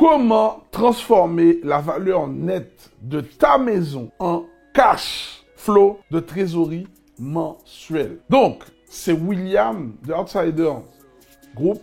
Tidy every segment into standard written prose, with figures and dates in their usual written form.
Comment transformer la valeur nette de ta maison en cash flow de trésorerie mensuel? Donc, c'est William de Outsider Group.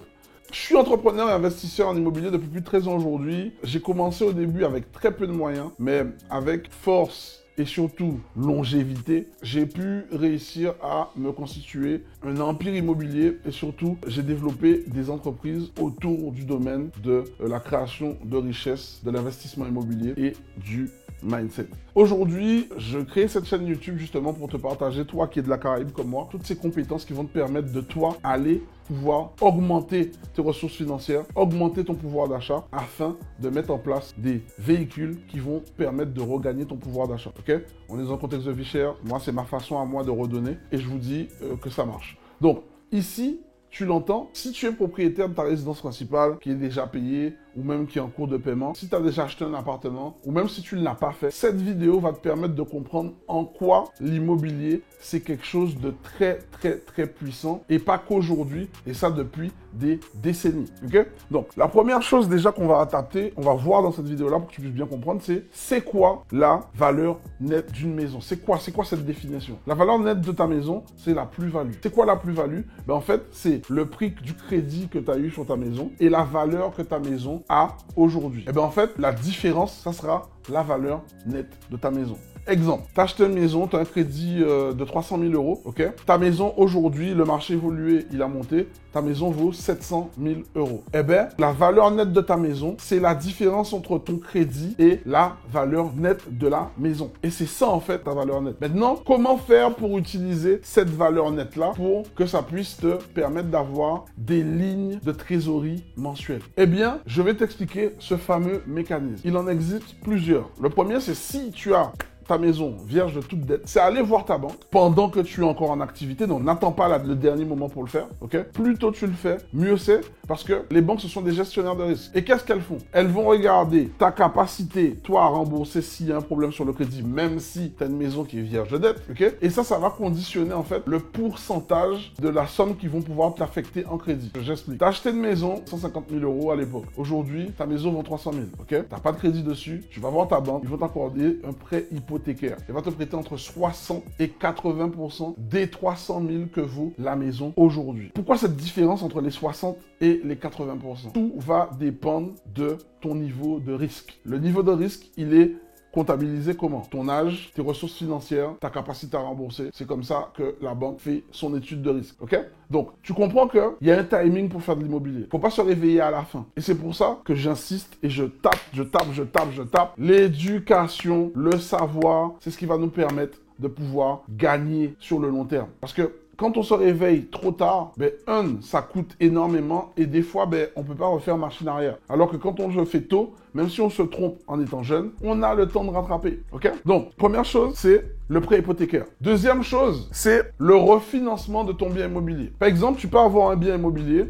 Je suis entrepreneur et investisseur en immobilier depuis plus de 13 ans aujourd'hui. J'ai commencé au début avec très peu de moyens, mais avec force et surtout longévité, j'ai pu réussir à me constituer un empire immobilier et surtout, j'ai développé des entreprises autour du domaine de la création de richesses, de l'investissement immobilier et du mindset. Aujourd'hui, je crée cette chaîne YouTube justement pour te partager, toi qui es de la Caraïbe comme moi, toutes ces compétences qui vont te permettre de toi aller pouvoir augmenter tes ressources financières, augmenter ton pouvoir d'achat afin de mettre en place des véhicules qui vont permettre de regagner ton pouvoir d'achat. Ok? On est dans un contexte de vie chère. Moi, c'est ma façon à moi de redonner et je vous dis que ça marche. Donc, ici, tu l'entends, si tu es propriétaire de ta résidence principale qui est déjà payée ou même qui est en cours de paiement, si tu as déjà acheté un appartement ou même si tu ne l'as pas fait, cette vidéo va te permettre de comprendre en quoi l'immobilier, c'est quelque chose de très puissant et pas qu'aujourd'hui, et ça depuis des décennies. Ok? Donc, la première chose déjà qu'on va adapter, on va voir dans cette vidéo-là pour que tu puisses bien comprendre, c'est quoi la valeur nette d'une maison? C'est quoi cette définition? La valeur nette de ta maison, c'est la plus-value. C'est quoi la plus-value? Ben, en fait, c'est le prix du crédit que tu as eu sur ta maison et la valeur que ta maison a aujourd'hui. Et bien en fait, la différence, ça sera la valeur nette de ta maison. Exemple, tu as acheté une maison, tu as un crédit de 300 000 euros, ok? Ta maison, aujourd'hui, le marché évolué, il a monté, ta maison vaut 700 000 euros. Eh bien, la valeur nette de ta maison, c'est la différence entre ton crédit et la valeur nette de la maison. Et c'est ça, en fait, ta valeur nette. Maintenant, comment faire pour utiliser cette valeur nette-là pour que ça puisse te permettre d'avoir des lignes de trésorerie mensuelles? Eh bien, je vais t'expliquer ce fameux mécanisme. Il en existe plusieurs. Le premier, c'est si tu as ta maison vierge de toute dette, c'est aller voir ta banque pendant que tu es encore en activité. Donc, n'attends pas le dernier moment pour le faire, ok? Plus tôt tu le fais, mieux c'est, parce que les banques, ce sont des gestionnaires de risque. Et qu'est-ce qu'elles font? Elles vont regarder ta capacité, toi, à rembourser s'il y a un problème sur le crédit, même si tu as une maison qui est vierge de dette, ok? Et ça va conditionner, en fait, le pourcentage de la somme qu'ils vont pouvoir t'affecter en crédit. J'explique. Tu as acheté une maison, 150 000 euros à l'époque. Aujourd'hui, ta maison vaut 300 000, ok? Tu n'as pas de crédit dessus, tu vas voir ta banque, ils vont t'accorder un prêt hypothécaire. Elle va te prêter entre 60 et 80% des 300 000 que vaut la maison aujourd'hui. Pourquoi cette différence entre les 60 et les 80%? Tout va dépendre de ton niveau de risque. Le niveau de risque, il est comptabilisé comment? Ton âge, tes ressources financières, ta capacité à rembourser. C'est comme ça que la banque fait son étude de risque. Ok? Donc, tu comprends qu'il y a un timing pour faire de l'immobilier. Il ne faut pas se réveiller à la fin. Et c'est pour ça que j'insiste et je tape. L'éducation, le savoir, c'est ce qui va nous permettre de pouvoir gagner sur le long terme. Parce que quand on se réveille trop tard, ça coûte énormément et des fois, on ne peut pas refaire machine arrière. Alors que quand on le fait tôt, même si on se trompe en étant jeune, on a le temps de rattraper. Ok? Donc, première chose, c'est le prêt hypothécaire. Deuxième chose, c'est le refinancement de ton bien immobilier. Par exemple, tu peux avoir un bien immobilier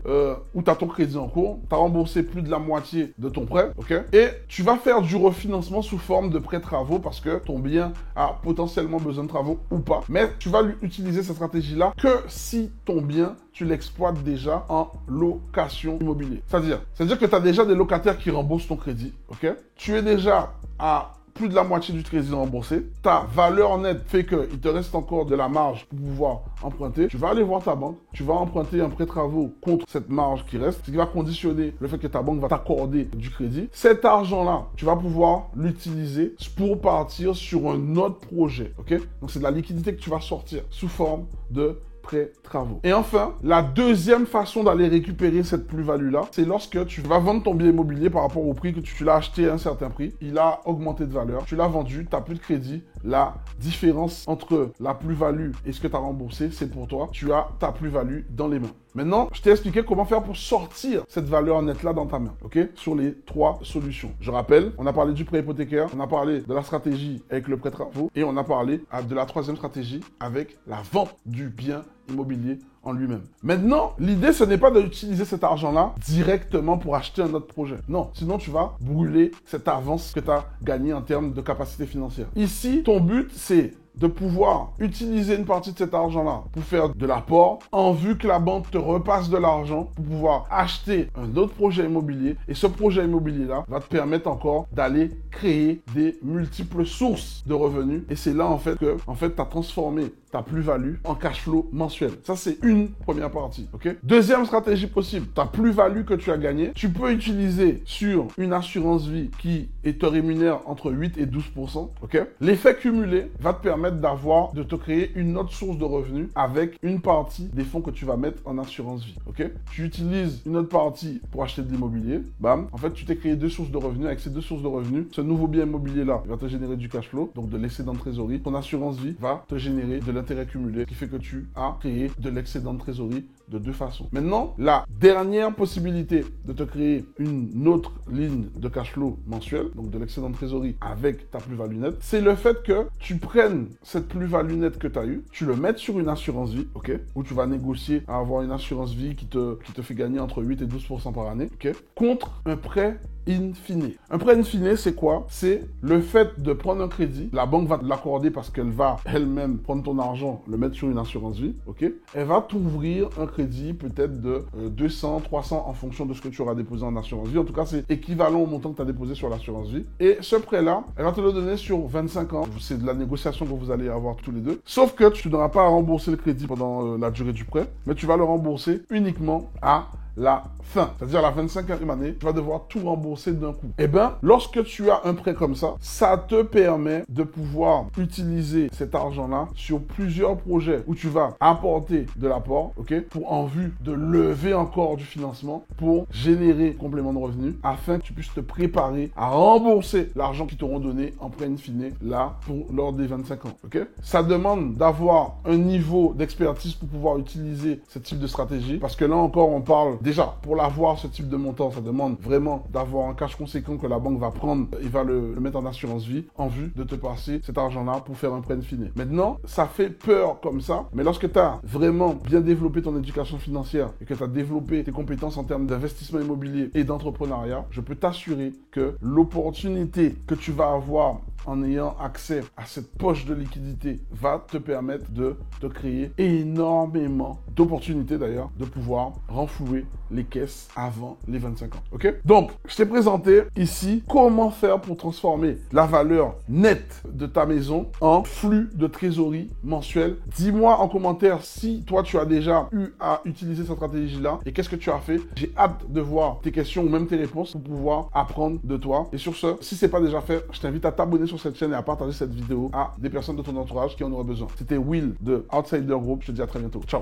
où tu as ton crédit en cours, tu as remboursé plus de la moitié de ton prêt, ok? Et tu vas faire du refinancement sous forme de prêt travaux parce que ton bien a potentiellement besoin de travaux ou pas. Mais tu vas utiliser cette stratégie-là que si ton bien, tu l'exploites déjà en location immobilière. C'est-à-dire que tu as déjà des locataires qui remboursent ton crédit, ok? Tu es déjà à plus de la moitié du crédit remboursé. Ta valeur nette fait qu'il te reste encore de la marge pour pouvoir emprunter. Tu vas aller voir ta banque. Tu vas emprunter un prêt travaux contre cette marge qui reste, ce qui va conditionner le fait que ta banque va t'accorder du crédit. Cet argent-là, tu vas pouvoir l'utiliser pour partir sur un autre projet. Ok? Donc, c'est de la liquidité que tu vas sortir sous forme de prêt travaux. Et enfin, la deuxième façon d'aller récupérer cette plus-value-là, c'est lorsque tu vas vendre ton bien immobilier par rapport au prix que tu l'as acheté à un certain prix. Il a augmenté de valeur. Tu l'as vendu, tu n'as plus de crédit. La différence entre la plus-value et ce que tu as remboursé, c'est pour toi. Tu as ta plus-value dans les mains. Maintenant, je t'ai expliqué comment faire pour sortir cette valeur nette-là dans ta main, ok? Sur les 3 solutions. Je rappelle, on a parlé du prêt hypothécaire, on a parlé de la stratégie avec le prêt travaux et on a parlé de la 3e stratégie avec la vente du bien immobilier en lui-même. Maintenant, l'idée, ce n'est pas d'utiliser cet argent-là directement pour acheter un autre projet. Non, sinon tu vas brûler cette avance que tu as gagnée en termes de capacité financière. Ici, ton but, c'est de pouvoir utiliser une partie de cet argent-là pour faire de l'apport en vue que la banque te repasse de l'argent pour pouvoir acheter un autre projet immobilier. Et ce projet immobilier-là va te permettre encore d'aller créer des multiples sources de revenus. Et c'est là, en fait, que tu as transformé ta plus-value en cash flow mensuel. Ça, c'est une première partie, ok? Deuxième stratégie possible, ta plus-value que tu as gagnée, tu peux utiliser sur une assurance vie qui te rémunère entre 8 et 12%, ok? L'effet cumulé va te permettre de te créer une autre source de revenus avec une partie des fonds que tu vas mettre en assurance vie, ok? Tu utilises une autre partie pour acheter de l'immobilier, bam, en fait, tu t'es créé deux sources de revenus. Avec ces deux sources de revenus, ce nouveau bien immobilier-là va te générer du cash flow, donc de l'excédent de trésorerie. Ton assurance vie va te générer de l'intérêt cumulé, qui fait que tu as créé de l'excédent de trésorerie de deux façons. Maintenant, la dernière possibilité de te créer une autre ligne de cash flow mensuel, donc de l'excédent de trésorerie avec ta plus-value nette, c'est le fait que tu prennes cette plus-value nette que tu as eue, tu le mettes sur une assurance vie, ok, où tu vas négocier à avoir une assurance vie qui te fait gagner entre 8 et 12% par année, ok, contre un prêt in fine. Un prêt in fine, c'est quoi? C'est le fait de prendre un crédit. La banque va te l'accorder parce qu'elle va elle-même prendre ton argent, le mettre sur une assurance vie, ok? Elle va t'ouvrir un crédit peut-être de 200, 300 en fonction de ce que tu auras déposé en assurance vie. En tout cas, c'est équivalent au montant que tu as déposé sur l'assurance vie. Et ce prêt-là, elle va te le donner sur 25 ans. C'est de la négociation que vous allez avoir tous les deux. Sauf que tu n'auras pas à rembourser le crédit pendant la durée du prêt, mais tu vas le rembourser uniquement à la fin, c'est-à-dire la 25e année, tu vas devoir tout rembourser d'un coup. Eh bien, lorsque tu as un prêt comme ça te permet de pouvoir utiliser cet argent-là sur plusieurs projets où tu vas apporter de l'apport, ok, pour en vue de lever encore du financement pour générer complément de revenus afin que tu puisses te préparer à rembourser l'argent qu'ils t'auront donné en prêt in fine là lors des 25 ans, ok. Ça demande d'avoir un niveau d'expertise pour pouvoir utiliser ce type de stratégie parce que là encore, on parle déjà, pour l'avoir, ce type de montant, ça demande vraiment d'avoir un cash conséquent que la banque va prendre et va le mettre en assurance vie en vue de te passer cet argent-là pour faire un prêt in fine. Maintenant, ça fait peur comme ça, mais lorsque tu as vraiment bien développé ton éducation financière et que tu as développé tes compétences en termes d'investissement immobilier et d'entrepreneuriat, je peux t'assurer que l'opportunité que tu vas avoir en ayant accès à cette poche de liquidité va te permettre de te créer énormément d'opportunités d'ailleurs de pouvoir renflouer les caisses avant les 25 ans. Ok? Donc, je t'ai présenté ici comment faire pour transformer la valeur nette de ta maison en flux de trésorerie mensuel. Dis-moi en commentaire si toi tu as déjà eu à utiliser cette stratégie-là et qu'est-ce que tu as fait. J'ai hâte de voir tes questions ou même tes réponses pour pouvoir apprendre de toi. Et sur ce, si c'est pas déjà fait, je t'invite à t'abonner sur cette chaîne et à partager cette vidéo à des personnes de ton entourage qui en auraient besoin. C'était Will de Outsider Group. Je te dis à très bientôt. Ciao!